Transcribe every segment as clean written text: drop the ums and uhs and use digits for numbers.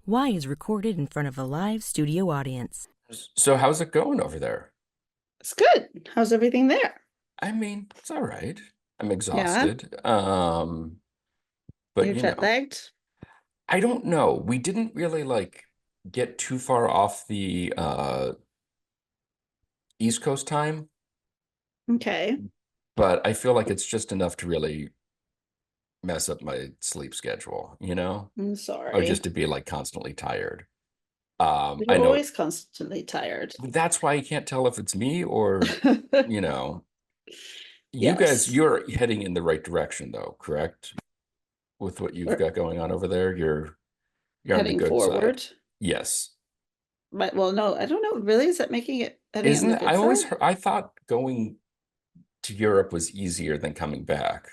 Y is recorded in front of a live studio audience. So how's it going over there? It's good. How's everything there? I mean, it's all right. I'm Yeah, exhausted. But you're jet lagged. I don't know. We didn't really get too far off the East Coast time, Okay, but I feel like it's just enough to really mess up my sleep schedule, I'm or just sorry. to be like constantly tired. But I you're know always constantly tired. that's why I can't tell if it's me or, you know, you guys, Yes, you're heading in the right direction though, correct? With what you've we're got going on over there, you're on the heading good side. forward. Yes. But well, no, I don't know. Really, is that making it heading on Isn't the it? I good always side? heard, I thought going to Europe was easier than coming back.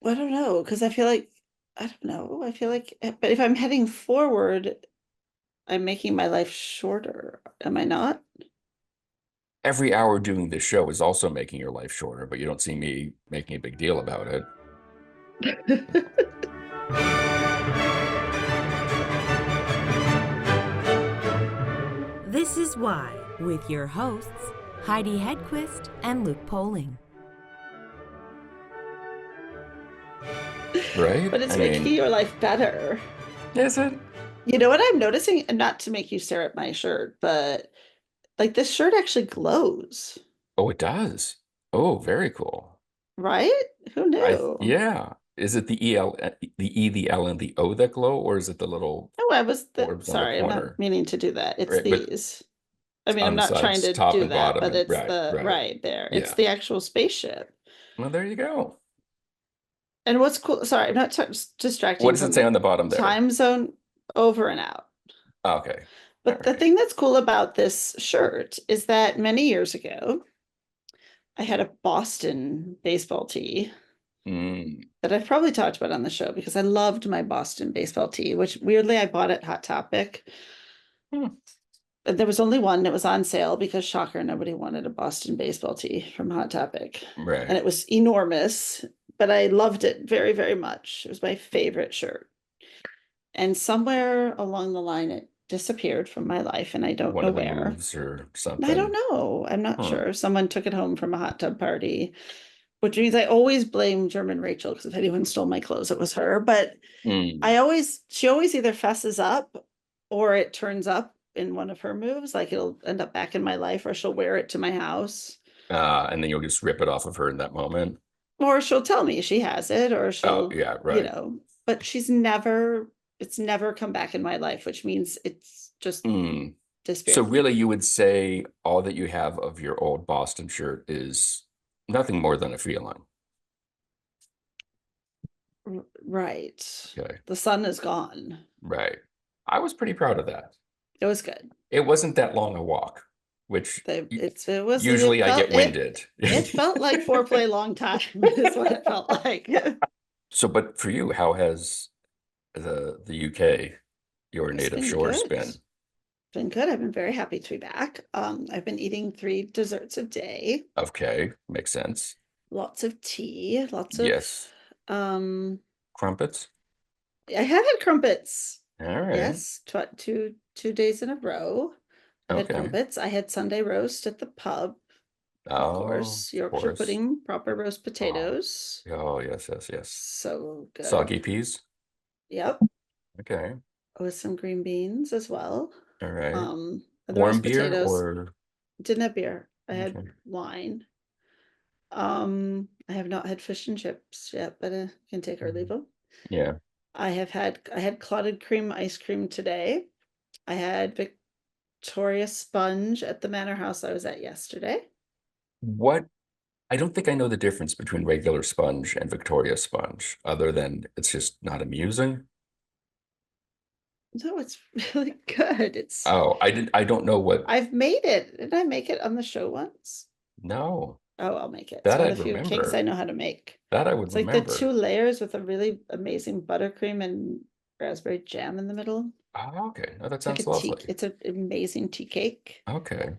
I don't know because I don't know. I feel like, but if I'm heading forward, I'm making my life shorter. Am I not? Every hour doing this show is also making your life shorter, but you don't see me making a big deal about it. This is Y with your hosts, Heidi Hedquist and Luke Poling. Right? But it's making your life better. Is it? You know what I'm noticing? And not to make you stare at my shirt, but like this shirt actually glows, Oh, it does. Oh, very cool. right? Who knew? Yeah. Is it the the L, and the O that glow, or is it the little Oh, I was orbs on the sorry, I'm not corner? meaning to do that. It's Right, but these. I mean, I'm on the not trying sides, to top do and that, bottom, but and it's right, the right. right there. It's Yeah. the actual spaceship. Well, there you go. And what's cool, sorry, I'm not What distracting does it from say the on the bottom there? time zone over and out. Okay. All But the right. thing that's cool about this shirt is that many years ago, I had a Boston baseball tee Mm, that I've probably talked about on the show because I loved my Boston baseball tee, which weirdly I bought at Hot Topic. hmm, There was only one that was on sale because shocker, nobody wanted a Boston baseball tee from Hot Topic. And right. it was enormous, but I loved it very, very much. It was my favorite shirt. And somewhere along the line, it disappeared from my life, and I don't One know of the where. moves or I don't something. know. I'm not Hmm. sure. Someone took it home from a hot tub party, which means I always blame German Rachel because if anyone stole my clothes, it was her. But Mm. she always either fesses up or it turns up in one of her moves. Like it'll end up back in my life or she'll wear it to my house And then you'll just rip it off of her in that moment. or she'll tell me she has it or Oh, she'll, yeah, right. but it's never come back in my life, which means it's just Mm. So disappeared. really, you would say all that you have of your old Boston shirt is nothing more than a feeling. Right. Okay, The sun is gone. right. I was pretty proud of that. It was good. It wasn't that long a walk, which It usually I felt get winded. it felt like foreplay long time is what it felt like. So, but for you, how has the UK, your It's native been shores, good. been? Been good. I've been very happy to be back. I've been eating 3 desserts a day, Okay, makes sense. lots of tea, lots of Yes. um Crumpets? I have had crumpets. All right. Yes, two days in a row. I've had Okay. crumpets. I had Sunday roast at the pub, of Oh, course. of Yorkshire course. pudding, proper roast Oh, potatoes. oh, yes, yes, yes. So good. Soggy peas? Yep. Okay. With some green beans as well. All right. The Warm roast beer potatoes. or Didn't have beer. I had okay. wine. I have not had fish and chips yet, but I can take or leave Mhm. them. Yeah. I had clotted cream ice cream today. I had Victoria sponge at the manor house I was at yesterday. What I don't think I know the difference between regular sponge and Victoria sponge, other than it's just not amusing. No, it's really good. Oh, I don't know what. I've made it. Did I make it on the show once? No, Oh, I'll make it. It's that one I'd of the few cakes I remember. know how to make. That I would It's like the two remember. layers with a really amazing buttercream and raspberry jam in the middle. Oh, okay. Oh, that It's like sounds lovely. it's an amazing tea cake. Okay.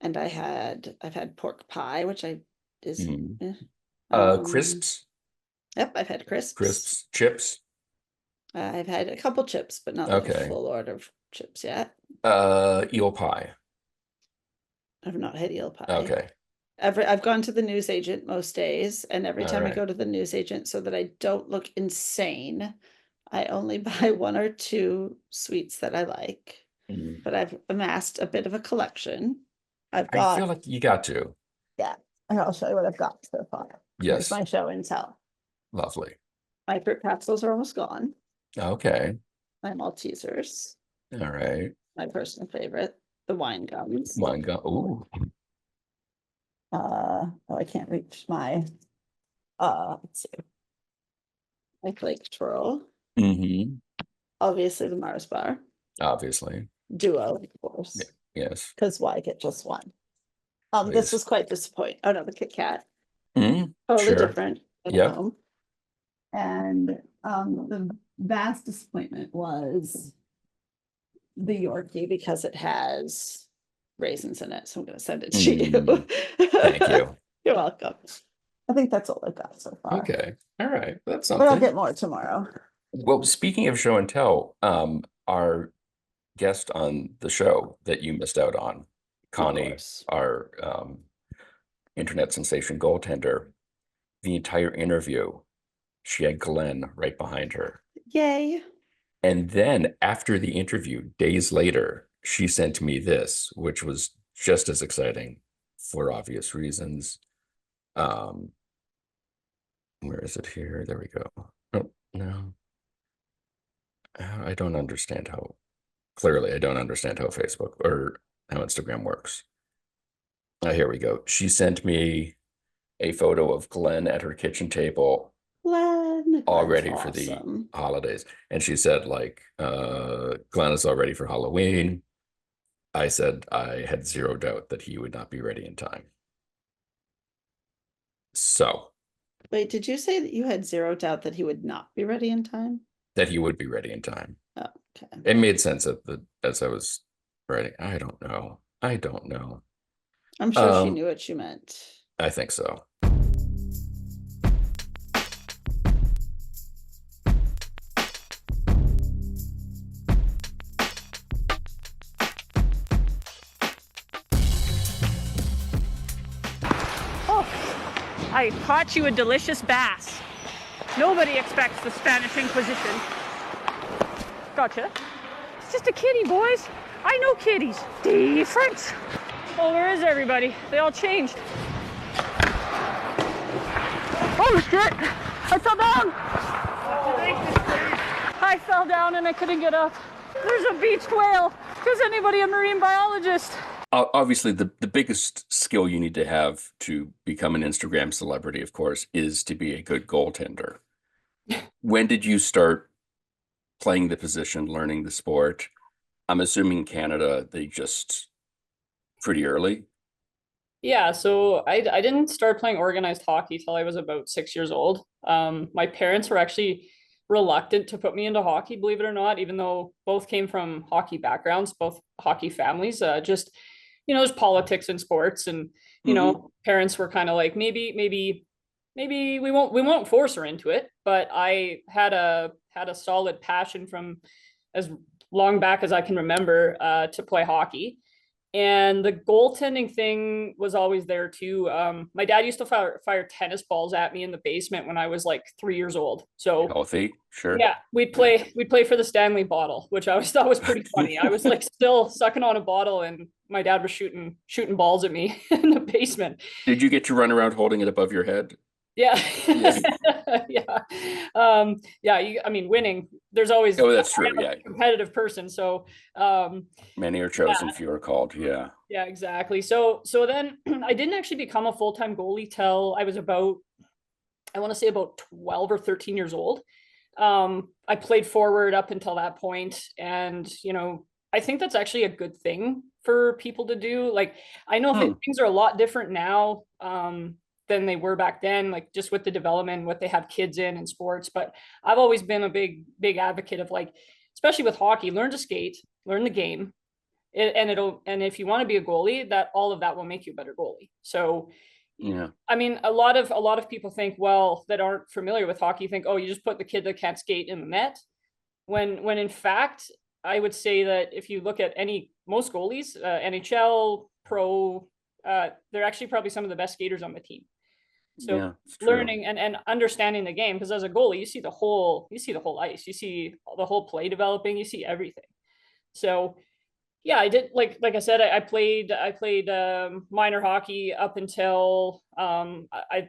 And I've had pork pie, which I is Mm. eh. Um, Crisps, yep, I've had crisps. crisps, chips. I've had a couple chips, but not like a Okay. full order of chips yet. Eel pie. I've not had eel pie. Okay. I've gone to the newsagent most days, and every All time I right. go to the newsagent, so that I don't look insane, I only buy one or two sweets that I like. Mm. But I've amassed a bit of a collection. I've I feel got, like you got to. yeah, and I'll show you what I've got so far. Here's Yes. my show and tell. Lovely. My fruit pretzels are almost gone. Okay. My Maltesers, All right. my personal favorite, the wine gums. Wine gum. Ooh. Oh, I can't reach my, let's see, my flake twirl. Mm-hmm. Obviously the Mars bar. Obviously. Duo, of course. Yes. Because why get just one? This Please. was quite disappointing. Oh no, the Kit Kat. Mm, Totally sure. different at Yep. home. And the vast disappointment was the Yorkie because it has raisins in it. So I'm gonna send it to you. Thank you. You're welcome. I think that's all I've got so far. Okay. All right. That's But I'll something. get more tomorrow. Well, speaking of show and tell, our guest on the show that you missed out on, Connie, course. our internet sensation goaltender, the entire interview, she had Glenn right behind her. Yay. And then after the interview, days later, she sent me this, which was just as exciting for obvious reasons. Where is it here? There we go. Oh, no. I don't understand how, clearly, I don't understand how Facebook or how Instagram works. Here we go. She sent me a photo of Glenn at her kitchen table Glenn. all Glenn's ready for the awesome. holidays. And she said, like, Glenn is all ready for Halloween. I said I had zero doubt that he would not be ready in time. So Wait, did you say that you had zero doubt that he would not be ready in time? that he would be ready in time. Oh, okay. It made sense as I was writing. I don't know. I don't know. I'm sure she knew what you meant. I think so. Oh, I caught you a delicious bass. Nobody expects the Spanish Inquisition. Gotcha. It's just a kitty, boys. I know kitties. Different. Oh, where is everybody? They all changed. Oh shit! I fell down! I fell down and I couldn't get up. There's a beached whale. Is anybody a marine biologist? Obviously, the biggest skill you need to have to become an Instagram celebrity, of course, is to be a good goaltender. When did you start playing the position, learning the sport? I'm assuming Canada, they just pretty early. Yeah, so I didn't start playing organized hockey till I was about 6 years old. My parents were actually reluctant to put me into hockey, believe it or not, even though both came from hockey backgrounds, both hockey families. Just there's politics in sports, and parents were kind of like maybe we won't force her into it. But I had a solid passion from as long back as I can remember to play hockey. And the goaltending thing was always there too. My dad used to fire tennis balls at me in the basement when I was like 3 years old. So Healthy, sure. yeah, we'd play for the Stanley bottle, which I always thought was pretty funny. I was like still sucking on a bottle, and my dad was shooting balls at me in the basement. Did you get to run around holding it above your head? Yeah. Yes. Yeah. Winning, there's always Oh, that's true. Yeah. competitive person. So Many are chosen, few are called. Yeah. yeah, exactly. So then I didn't actually become a full-time goalie till I was about, I want to say about 12 or 13 years old. I played forward up until that point, and I think that's actually a good thing for people to do. Like, I know things are a lot different now than they were back then, like just with the development, what they have kids in sports. But I've always been a big advocate of, like, especially with hockey, learn to skate, learn the game. And if you want to be a goalie, that all of that will make you a better goalie. So Yeah. I mean, a lot of people think, well, that aren't familiar with hockey, think, oh, you just put the kid that can't skate in the net. when in fact, I would say that if you look at most goalies, NHL, pro, they're actually probably some of the best skaters on the team. So Yeah, it's true. learning and understanding the game, because as a goalie, you see the whole ice, you see the whole play developing, you see everything. So yeah, I did, like I said, I played minor hockey up until I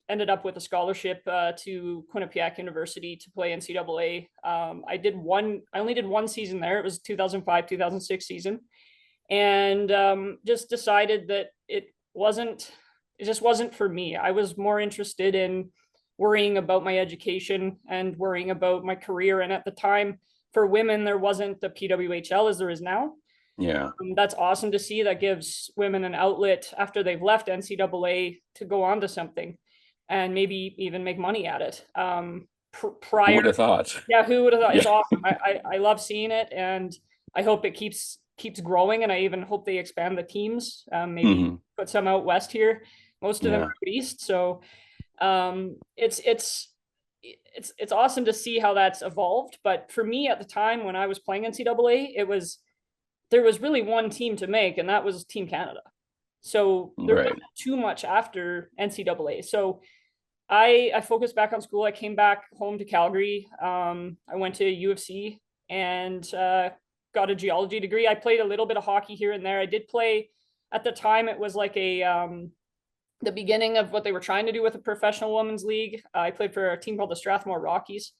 ended up with a scholarship to Quinnipiac University to play NCAA. I only did one season there. It was 2005-2006 season, and just decided that it just wasn't for me. I was more interested in worrying about my education and worrying about my career. And at the time, for women, there wasn't the PWHL as there is now. Yeah. That's awesome to see. That gives women an outlet after they've left NCAA to go on to something and maybe even make money at it. Who would have thought? Yeah, who would have thought? Yeah. It's awesome. I love seeing it, and I hope it keeps growing, and I even hope they expand the teams. Maybe put some out west here. Most of them are out east. So it's awesome to see how that's evolved. But for me at the time when I was playing NCAA, there was really one team to make, and that was Team Canada. So there wasn't too much after NCAA. So I focused back on school. I came back home to Calgary. I went to U of C and got a geology degree. I played a little bit of hockey here and there. I did play, at the time, it was like the beginning of what they were trying to do with a professional women's league. I played for a team called the Strathmore Rockies,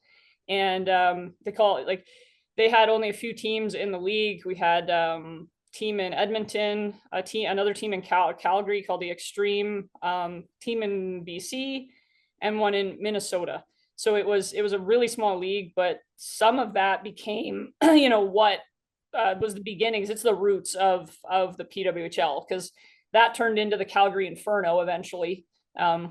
and they call it, like, they had only a few teams in the league. We had team in Edmonton, another team in Calgary called the Extreme, team in BC, and one in Minnesota. So it was a really small league, but some of that became, what was the beginnings. It's the roots of the PWHL, because that turned into the Calgary Inferno eventually,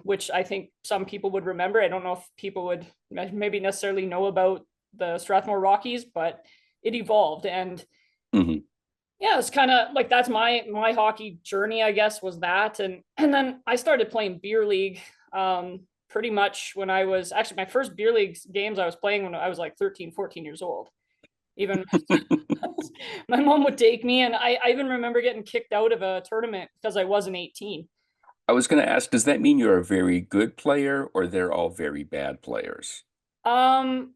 which I think some people would remember. I don't know if people would maybe necessarily know about the Strathmore Rockies, but it evolved. And yeah, it's kind of like, that's my hockey journey, I guess, was that. And then I started playing beer league pretty much when I was, actually my first beer league games I was playing when I was like 13, 14 years old. Even my mom would take me, and I even remember getting kicked out of a tournament because I wasn't 18. I was going to ask, does that mean you're a very good player, or they're all very bad players? I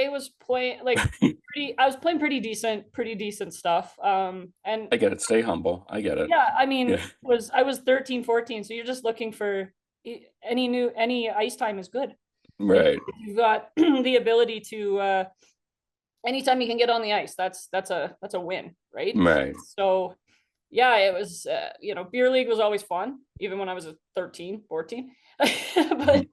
was playing pretty decent stuff. And I get it. Stay humble. I get it. Yeah, I mean, Yeah. I was 13, 14, so you're just looking for any ice time is good. Right. If you've got the ability to anytime you can get on the ice, that's a win, right? Right. So yeah, it was beer league was always fun, even when I was 13, 14. but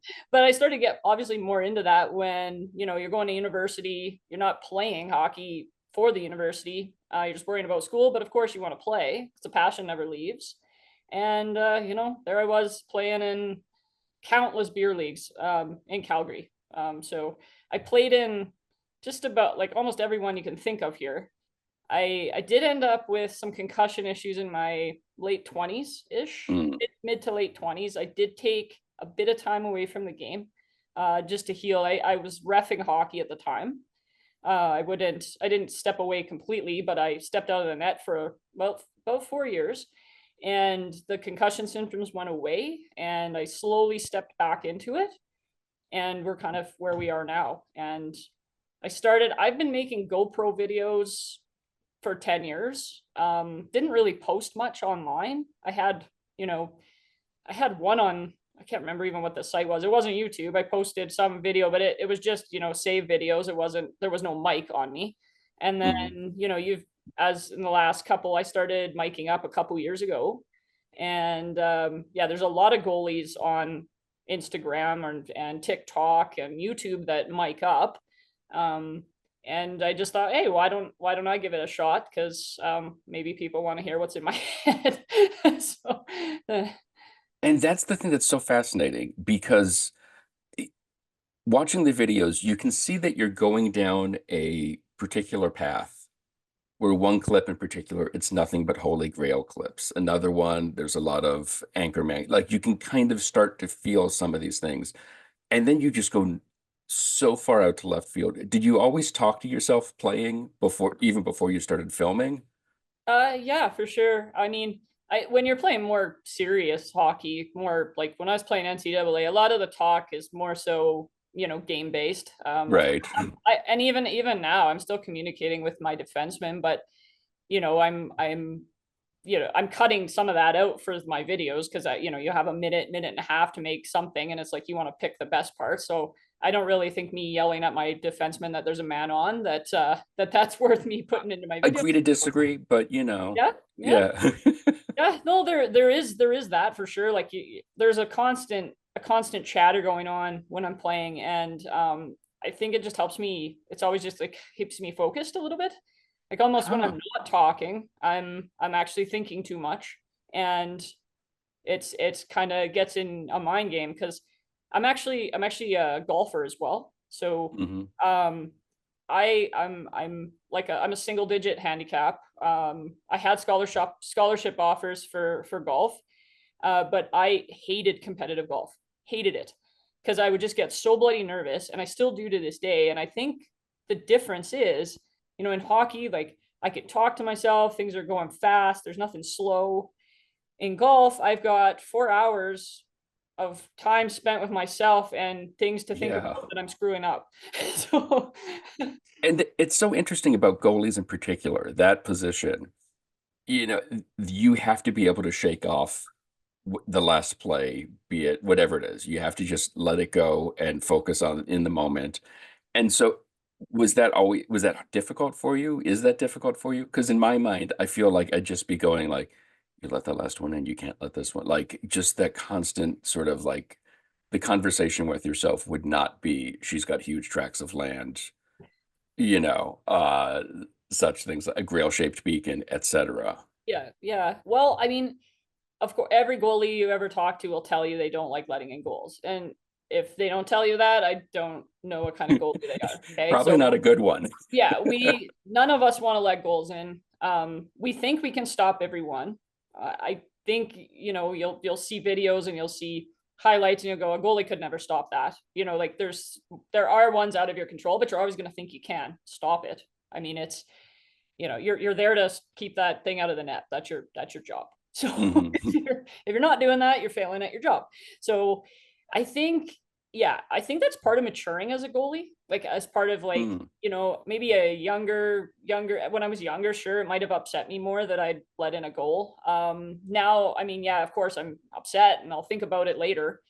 I started to get obviously more into that when you're going to university. You're not playing hockey for the university, you're just worrying about school, but of course you want to play. It's a passion, never leaves. And there I was playing in countless beer leagues in Calgary. So I played in just about like almost everyone you can think of here. I did end up with some concussion issues in my late 20s ish, mid to late 20s. I did take a bit of time away from the game just to heal. I was reffing hockey at the time. I didn't step away completely, but I stepped out of the net for about 4 years, and the concussion symptoms went away, and I slowly stepped back into it, and we're kind of where we are now. And I've been making GoPro videos for 10 years. Didn't really post much online. I had one on, I can't remember even what the site was. It wasn't YouTube. I posted some video, but it was just, save videos. There was no mic on me. And then, as in the last couple, I started miking up a couple years ago. And there's a lot of goalies on Instagram and TikTok and YouTube that mic up. And I just thought, hey, why don't I give it a shot? Because maybe people want to hear what's in my head. And that's the thing that's so fascinating, because watching the videos, you can see that you're going down a particular path, where one clip in particular, it's nothing but Holy Grail clips. Another one, there's a lot of Anchorman. Like, you can kind of start to feel some of these things. And then you just go so far out to left field. Did you always talk to yourself playing even before you started filming? Yeah, for sure. I mean, when you're playing more serious hockey, more like when I was playing NCAA, a lot of the talk is more so, game based. Right. And even now, I'm still communicating with my defensemen, but I'm cutting some of that out for my videos because you have a minute and a half to make something, and it's like you want to pick the best part. So I don't really think me yelling at my defenseman that there's a man on that's worth me putting into my video. Agree to disagree, but Yeah, yeah, yeah. yeah. No, there is that for sure. Like there's a constant chatter going on when I'm playing, and I think it just helps me. It's always just like keeps me focused a little bit. Like almost when I'm not talking, I'm actually thinking too much, and it's kind of gets in a mind game because I'm actually a golfer as well. So Mhm. I'm a single digit handicap. I had scholarship offers for golf, but I hated competitive golf, hated it because I would just get so bloody nervous, and I still do to this day. And I think the difference is, in hockey, like I could talk to myself, things are going fast, there's nothing slow. In golf, I've got 4 hours of time spent with myself and things to think Yeah. about that I'm screwing up. So And it's so interesting about goalies in particular, that position. You have to be able to shake off the last play, be it whatever it is. You have to just let it go and focus on in the moment. And so was that difficult for you? Is that difficult for you? Because in my mind, I feel like I'd just be going like, you let the last one in, you can't let this one. Like just that constant sort of like the conversation with yourself would not be, she's got huge tracts of land, you know, uh, such things like a grail-shaped beacon, etc. yeah, yeah. Well, I mean, of course, every goalie you ever talk to will tell you they don't like letting in goals. And if they don't tell you that, I don't know what kind of goalie they are. Okay. Probably So not a good one. yeah, none of us want to let goals in. We think we can stop everyone. I think, you'll see videos and you'll see highlights and you'll go, a goalie could never stop that. Like there are ones out of your control, but you're always going to think you can stop it. I mean, it's, you're there to keep that thing out of the net. That's your job. So if you're not doing that, you're failing at your job. So I think, yeah, I think that's part of maturing as a goalie. Like as part of like, Mm. maybe a younger, when I was younger, sure, it might have upset me more that I'd let in a goal. Now, I mean, yeah, of course I'm upset and I'll think about it later.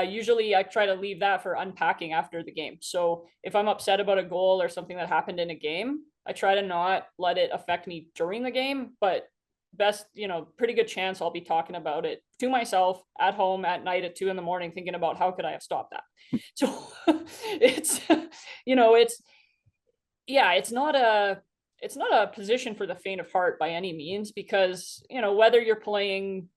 Usually I try to leave that for unpacking after the game. So if I'm upset about a goal or something that happened in a game, I try to not let it affect me during the game, but pretty good chance I'll be talking about it to myself at home at night at 2 a.m, thinking about how could I have stopped that. So it's, it's, yeah, it's not a position for the faint of heart by any means, because, whether you're playing,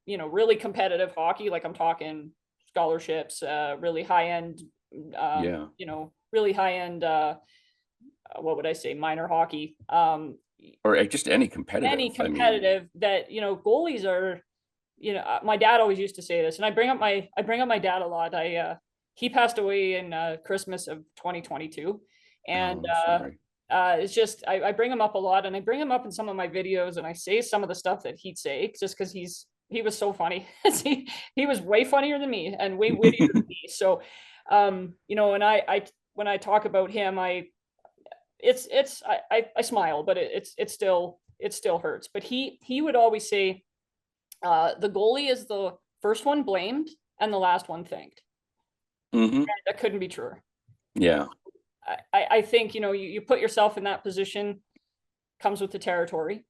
really competitive hockey, like I'm talking scholarships, really high end, Yeah. really high end, what would I say, minor hockey, Or just any competitive. any I mean, competitive that, goalies are, my dad always used to say this, and I bring up my dad a lot. He passed away in Christmas of 2022, and oh, sorry. it's just I bring him up a lot, and I bring him up in some of my videos, and I say some of the stuff that he'd say just because he was so funny. he was way funnier than me and way wittier than me. So, and I when I talk about him, I smile, but it still hurts. But he would always say, the goalie is the first one blamed and the last one thanked. Hmm. That couldn't be truer. Yeah. I think, you put yourself in that position, comes with the territory,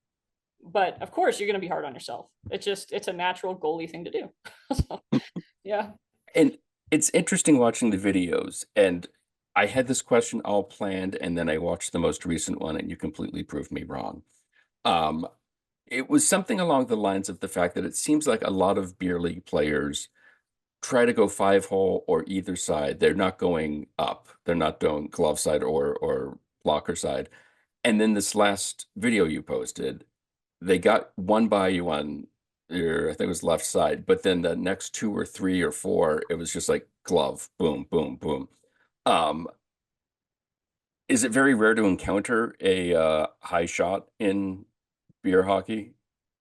but of course you're going to be hard on yourself. It's a natural goalie thing to do. So, yeah. And it's interesting watching the videos. And I had this question all planned, and then I watched the most recent one, and you completely proved me wrong. Um, it was something along the lines of the fact that it seems like a lot of beer league players try to go 5-hole or either side. They're not going up. They're not doing glove side or blocker side. And then this last video you posted, they got one by you on your, I think it was left side, but then the next 2 or 3 or 4, it was just like glove, boom, boom, boom. Um, is it very rare to encounter a high shot in beer hockey,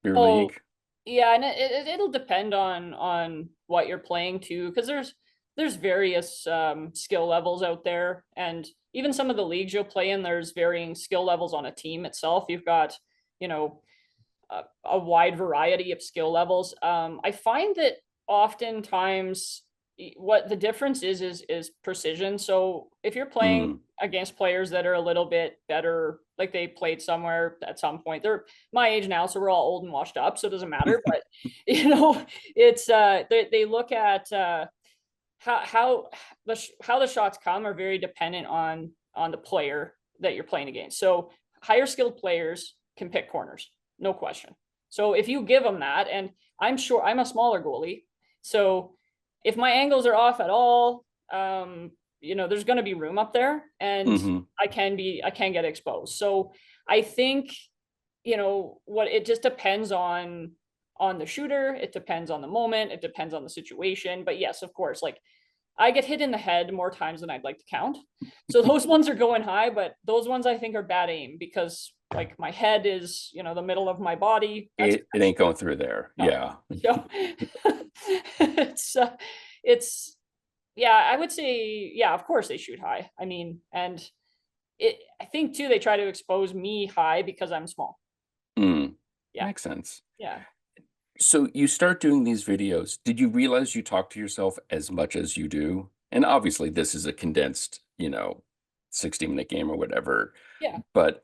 beer Oh, league? yeah, and it'll depend on what you're playing too, because there's various skill levels out there, and even some of the leagues you'll play in, there's varying skill levels on a team itself. You've got, you know, a wide variety of skill levels. I find that oftentimes what the difference is precision. So if you're playing Mm. against players that are a little bit better, like they played somewhere at some point, they're my age now, so we're all old and washed up, so it doesn't matter. But it's they look at how how the shots come are very dependent on the player that you're playing against. So higher skilled players can pick corners, no question. So if you give them that, and I'm sure I'm a smaller goalie, so if my angles are off at all, there's going to be room up there, and Hmm. I can get exposed. So I think what it just depends on the shooter. It depends on the moment. It depends on the situation. But yes, of course, like I get hit in the head more times than I'd like to count. So those ones are going high, but those ones I think are bad aim because like my head is, the middle of my body. It ain't going through there. No. Yeah. So it's yeah, I would say, yeah, of course they shoot high. I mean, and I think too, they try to expose me high because I'm small. Mm. Yeah. Makes sense. Yeah. So you start doing these videos. Did you realize you talk to yourself as much as you do? And obviously this is a condensed, 60-minute game or whatever. Yeah. But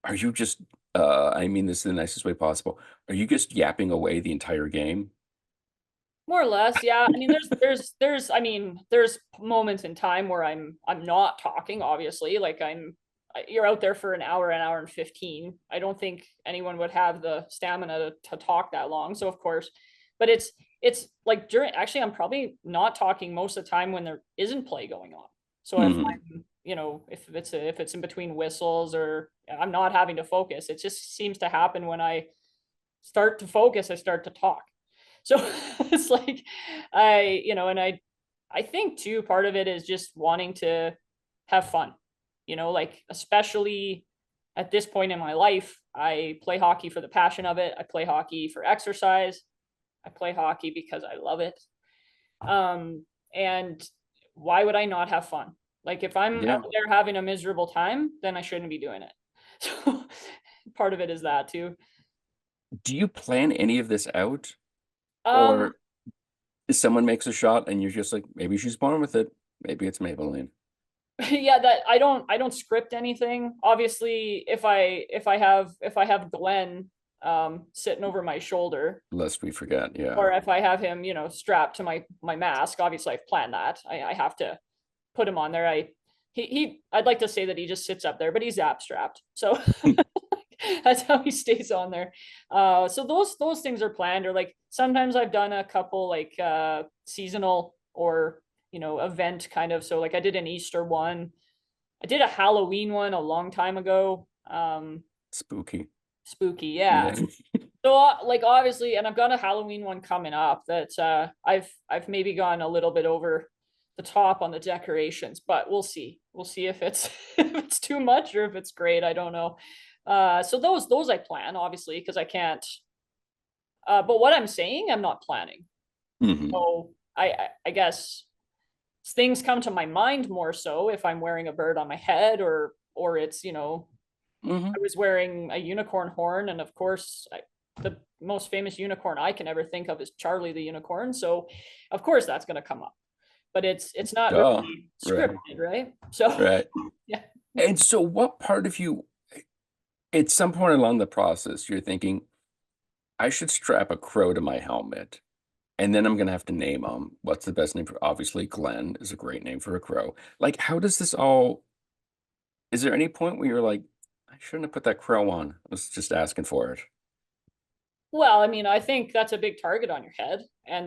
are you just I mean this in the nicest way possible. Are you just yapping away the entire game? More or less, yeah. I mean, there's moments in time where I'm not talking, obviously. Like you're out there for an hour and 15. I don't think anyone would have the stamina to talk that long. So of course, but it's like actually I'm probably not talking most of the time when there isn't play going on. So if Mhm. I'm, if it's in between whistles or I'm not having to focus, it just seems to happen when I start to focus, I start to talk. So it's like and I think too part of it is just wanting to have fun. Like especially at this point in my life, I play hockey for the passion of it. I play hockey for exercise. I play hockey because I love it. And why would I not have fun? Like if I'm Yeah. out there having a miserable time, then I shouldn't be doing it. So part of it is that too. Do you plan any of this out? Um, Or if someone makes a shot and you're just like, maybe she's born with it. Maybe it's Maybelline. yeah, that I don't script anything. Obviously, if I have Glenn sitting over my shoulder, Lest we forget. Yeah. or if I have him, strapped to my mask, obviously I've planned that. I have to put him on there. I'd like to say that he just sits up there, but he's app strapped. So that's how he stays on there. So those things are planned, or like sometimes I've done a couple like seasonal or event kind of. So like I did an Easter one. I did a Halloween one a long time ago. Spooky. Spooky, yeah. So like obviously, and I've got a Halloween one coming up that I've maybe gone a little bit over the top on the decorations, but we'll see. We'll see if it's if it's too much or if it's great. I don't know. So those I plan obviously because I can't. But what I'm saying, I'm not planning. Mhm. So I guess things come to my mind more so if I'm wearing a bird on my head or it's Mhm. I was wearing a unicorn horn, and of course, the most famous unicorn I can ever think of is Charlie the unicorn. So, of course, that's going to come up, but it's not Duh. really Right. scripted, right? So, Right. yeah. And so what part of you at some point along the process, you're thinking, I should strap a crow to my helmet, and then I'm gonna have to name them. What's the best name for obviously, Glenn is a great name for a crow. Like, how does this all is there any point where you're like, "I shouldn't have put that crow on. I was just asking for it." Well, I mean, I think that's a big target on your head, and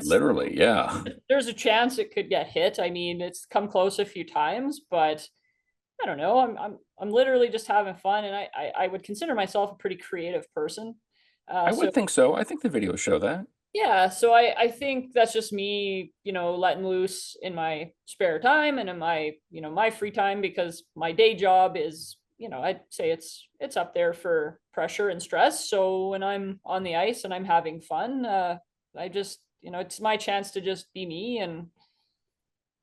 Literally, yeah. there's a chance it could get hit. I mean, it's come close a few times, but I don't know. I'm literally just having fun, and I would consider myself a pretty creative person. I So would think so. I think the videos show that. Yeah, so I think that's just me, letting loose in my spare time and in my, my free time, because my day job is, I'd say it's up there for pressure and stress. So when I'm on the ice and I'm having fun, I just, it's my chance to just be me and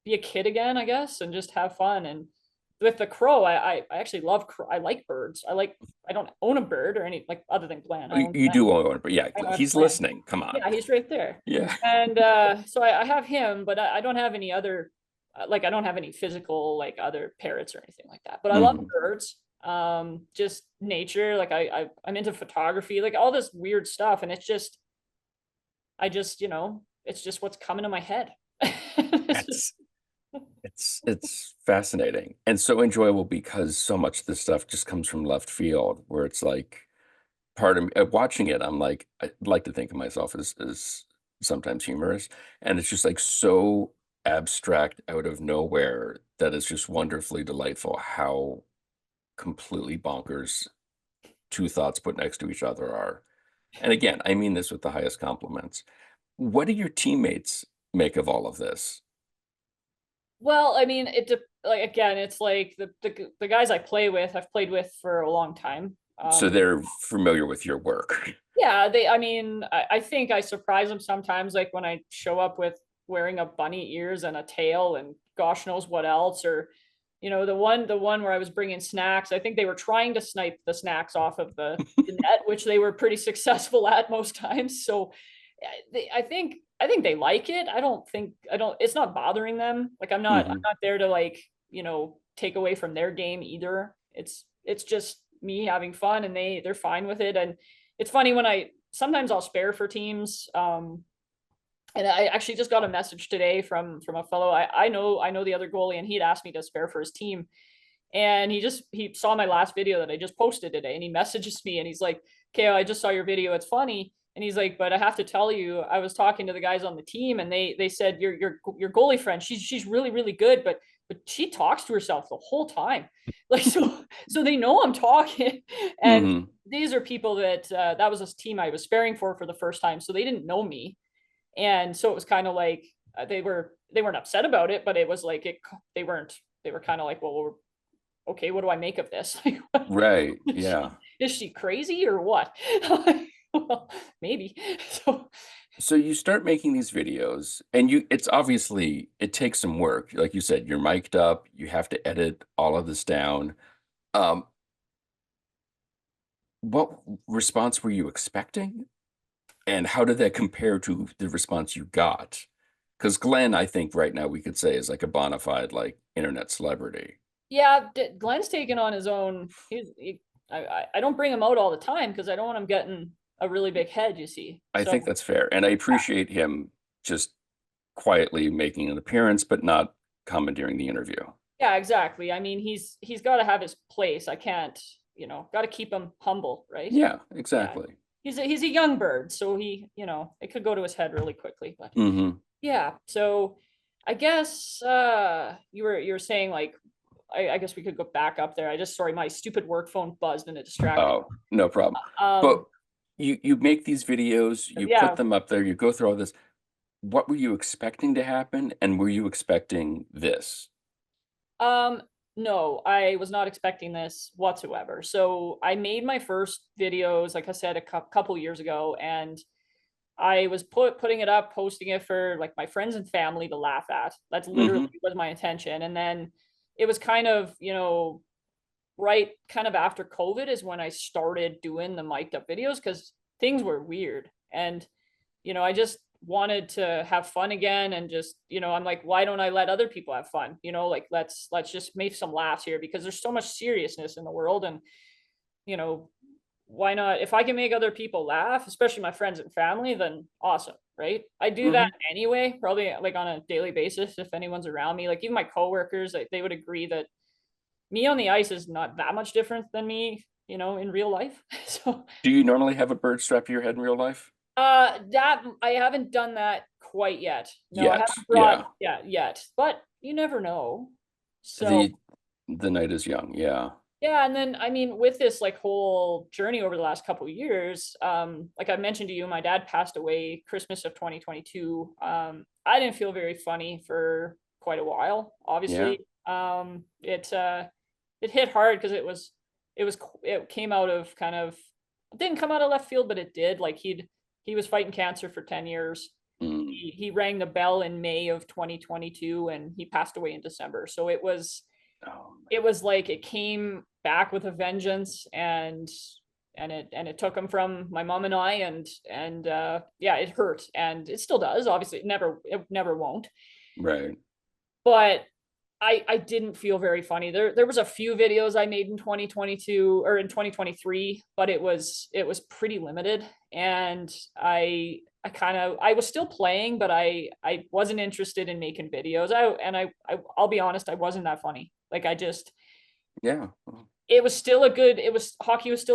be a kid again, I guess, and just have fun. And with the crow, I actually love I like birds. I don't own a bird or any, like, other than Glenn. Oh, you do own it, but yeah, I have he's Glenn. listening. Come on. Yeah, he's right there. Yeah. And so I have him, but I don't have any other, like, I don't have any physical, like, other parrots or anything like that. But I love Mhm. birds, just nature. Like, I'm into photography, like all this weird stuff, and it's just, it's just what's coming to my head. It's just, It's fascinating and so enjoyable because so much of this stuff just comes from left field where it's like part of me watching it, I'm like, I like to think of myself as sometimes humorous, and it's just like so abstract out of nowhere that is just wonderfully delightful how completely bonkers two thoughts put next to each other are. And again, I mean this with the highest compliments. What do your teammates make of all of this? well, I mean, like, again, it's like the guys I play with, I've played with for a long time. So they're familiar with your work. Yeah, I mean, I think I surprise them sometimes, like when I show up with wearing a bunny ears and a tail and gosh knows what else, or, the one where I was bringing snacks. I think they were trying to snipe the snacks off of the net, which they were pretty successful at most times. So I think they like it. I don't, it's not bothering them. Like, I'm Mhm. not there to, like, take away from their game either. It's just me having fun, and they're fine with it. And it's funny when sometimes I'll spare for teams. And I actually just got a message today from a fellow I know the other goalie, and he'd asked me to spare for his team. And he saw my last video that I just posted today, and he messages me and he's like, "Okay, I just saw your video. It's funny." And he's like, "But I have to tell you, I was talking to the guys on the team, and they said your goalie friend, she's really really good, but she talks to herself the whole time." Like, so they know I'm talking. And Mhm. these are people that was a team I was sparing for the first time, so they didn't know me. And so it was kind of like, they weren't upset about it, but it was like, they were kind of like, well, okay, what do I make of this? Like, Right, is yeah. she crazy or what? Well, maybe. So So you start making these videos and it's obviously it takes some work. Like you said, you're mic'd up, you have to edit all of this down. Um, what response were you expecting? And how did that compare to the response you got? Because Glenn, I think right now we could say is like a bona fide like internet celebrity. yeah, Glenn's taken on his own. I don't bring him out all the time because I don't want him getting a really big head, you see. I So think that's fair. And I appreciate him just quietly making an appearance, but not commandeering the interview. yeah, exactly. I mean, he's got to have his place. I can't, got to keep him humble, right? Yeah, Yeah, exactly. he's a young bird, so it could go to his head really quickly. But Hmm. yeah, so I guess you were saying, like, I guess we could go back up there. Sorry, my stupid work phone buzzed and it distracted me. Oh, no problem. But Um, you make these videos, you put yeah, them up there, you go through all this. What were you expecting to happen? And were you expecting this? um, no, I was not expecting this whatsoever. So I made my first videos, like I said, a couple years ago, and I was putting it up, posting it for, like, my friends and family to laugh at. That's literally Hmm. was my intention. And then it was kind of, right kind of after COVID is when I started doing the mic'd up videos, because things were weird. And, I just wanted to have fun again, and just, I'm like, why don't I let other people have fun? Like, let's just make some laughs here, because there's so much seriousness in the world. And, you know, why not? If I can make other people laugh, especially my friends and family, then awesome, right? I do that Hmm. anyway, probably, like, on a daily basis. If anyone's around me, like even my coworkers, like, they would agree that me on the ice is not that much different than me, in real life. So, Do you normally have a bird strapped to your head in real life? that I haven't done that quite yet. No, I Yet, haven't brought, yeah. yeah, yet, but you never know. So, The the night is young, yeah. Yeah, and then I mean, with this like whole journey over the last couple of years, like I mentioned to you, my dad passed away Christmas of 2022. I didn't feel very funny for quite a while, Yeah. obviously. It hit hard because it came out of kind of, it didn't come out of left field, but it did. Like he was fighting cancer for 10 years. Mm. He rang the bell in May of 2022 and he passed away in December. So Oh, it was like it came back with a vengeance, and it took him from my mom and I, and yeah, it hurt, and it still does. Obviously, it never won't. right. But I didn't feel very funny. There was a few videos I made in 2022 or in 2023, but it was pretty limited, and I was still playing, but I wasn't interested in making videos. I'll be honest, I wasn't that funny. Like Yeah. hockey was still a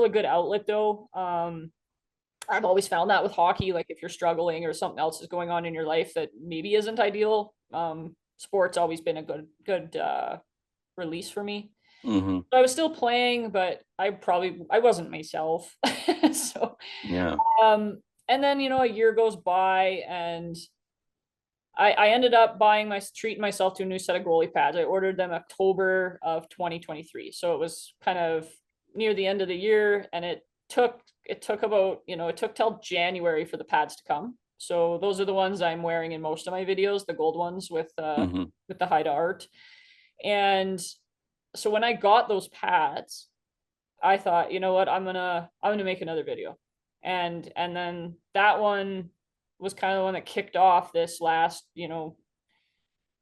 good outlet though. I've always found that with hockey, like if you're struggling or something else is going on in your life that maybe isn't ideal, sport's always been a good release for me. Hmm. So I was still playing, but I wasn't myself. So Yeah. and then a year goes by, and I ended up treating myself to a new set of goalie pads. I ordered them October of 2023. So it was kind of near the end of the year, and it took about, it took till January for the pads to come. So those are the ones I'm wearing in most of my videos, the gold ones with Hmm. the Haida art. And so when I got those pads, I thought, you know what, I'm gonna make another video. And then that one was kind of the one that kicked off this last,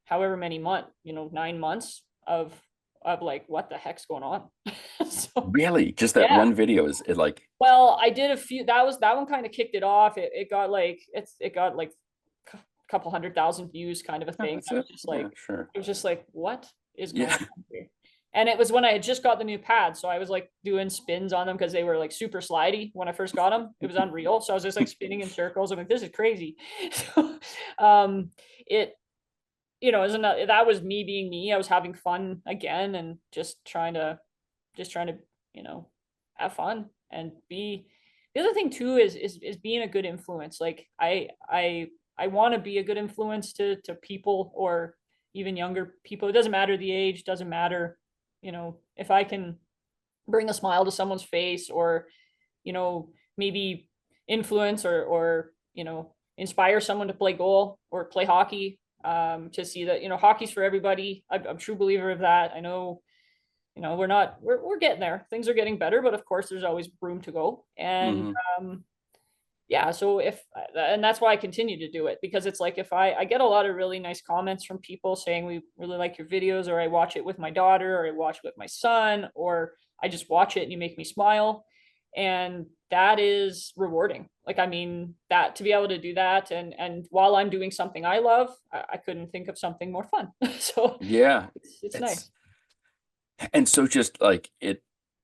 however many 9 months of like, what the heck's going on? So Really? Just that yeah. one video is it like, Well, I did a few, that one kind of kicked it off. It got like a couple 100,000 views, kind of a oh, thing. that's I was it. just like, Yeah, sure. it was just like, what is going Yeah. on here? And it was when I had just got the new pads. So I was like doing spins on them because they were like super slidey when I first got them. It was unreal. So I was just like spinning in circles. I'm like, this is crazy. So it, that was me being me. I was having fun again and just trying to, have fun and be. The other thing too is being a good influence. Like I want to be a good influence to people, or even younger people. It doesn't matter the age, doesn't matter, if I can bring a smile to someone's face, or maybe influence or inspire someone to play goal or play hockey, to see that hockey's for everybody. I'm a true believer of that. I know we're getting there. Things are getting better, but of course there's always room to go. And Mhm. yeah, so and that's why I continue to do it, because it's like, if I get a lot of really nice comments from people saying, we really like your videos, or I watch it with my daughter, or I watch it with my son, or I just watch it and you make me smile. And that is rewarding. Like, I mean, that to be able to do that, and while I'm doing something I love, I couldn't think of something more fun. So Yeah. it's nice. And so just like it,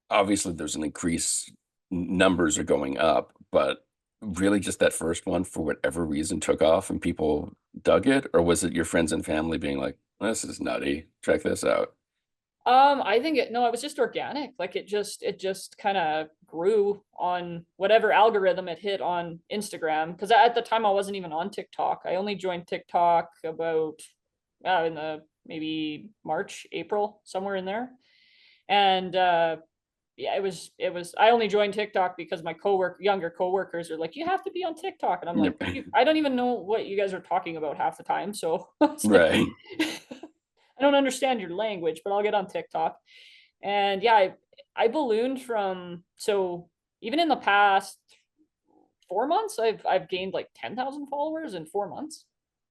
obviously there's an increase, numbers are going up, but really just that first one, for whatever reason, took off and people dug it? Or was it your friends and family being like, this is nutty, check this out? I think it was just organic. Like it just kind of grew on whatever algorithm it hit on Instagram. Because at the time I wasn't even on TikTok. I only joined TikTok about in the maybe March, April, somewhere in there. And yeah, it was I only joined TikTok because my younger coworkers are like, you have to be on TikTok. And I'm like, I don't even know what you guys are talking about half the time. So it's like, Right. I don't understand your language, but I'll get on TikTok. And yeah, I ballooned so even in the past 4 months, I've gained like 10,000 followers in 4 months,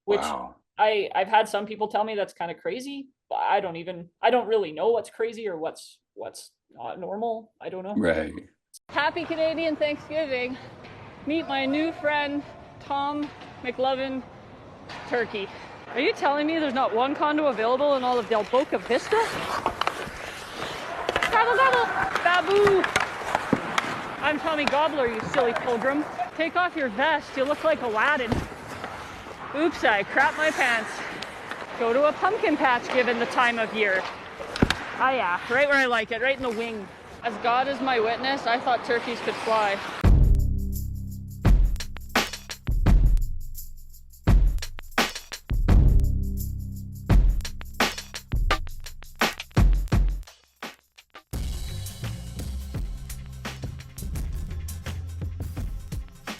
which Wow. I've had some people tell me that's kind of crazy, but I don't really know what's crazy or what's not normal. I don't know. Right. Happy Canadian Thanksgiving. Meet my new friend, Tom McLovin Turkey. Are you telling me there's not one condo available in all of Del Boca Vista? Gobble, gobble. Babu. I'm Tommy Gobbler, you silly pilgrim. Take off your vest, you look like Aladdin. Oops, I crapped my pants. Go to a pumpkin patch given the time of year. Ah, yeah, right where I like it, right in the wing. As God is my witness, I thought turkeys could fly.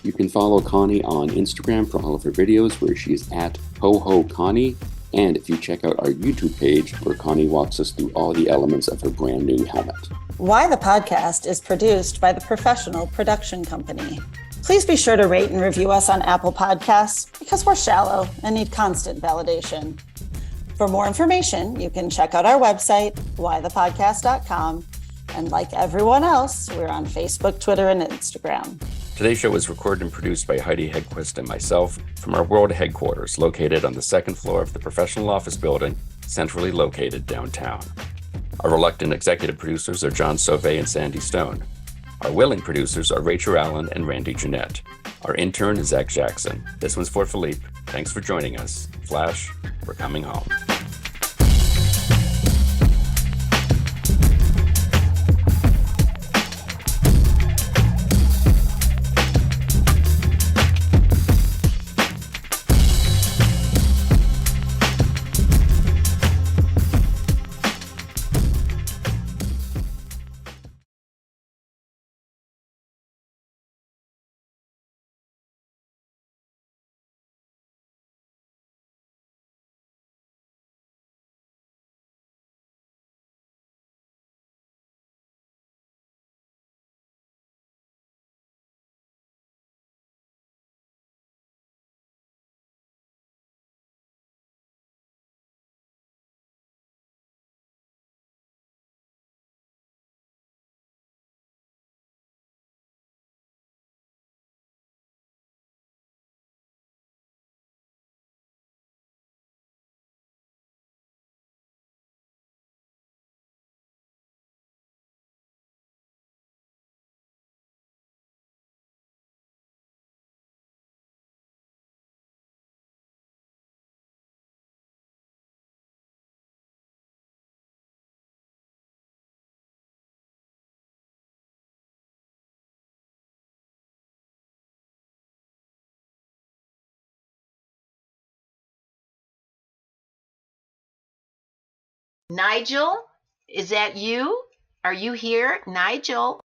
You can follow Connie on Instagram for all of her videos, where she's at Coho Connie. And if you check out our YouTube page, where Connie walks us through all the elements of her brand new helmet. Why the Podcast is produced by the Professional Production Company. Please be sure to rate and review us on Apple Podcasts, because we're shallow and need constant validation. For more information, you can check out our website, whythepodcast.com. And like everyone else, we're on Facebook, Twitter, and Instagram. Today's show was recorded and produced by Heidi Hedquist and myself from our world headquarters, located on the second floor of the professional office building, centrally located downtown. Our reluctant executive producers are John Sauvé and Sandy Stone. Our willing producers are Rachel Allen and Randy Jeanette. Our intern is Zach Jackson. This one's for Philippe. Thanks for joining us. Flash, we're coming home. Nigel, is that you? Are you here, Nigel?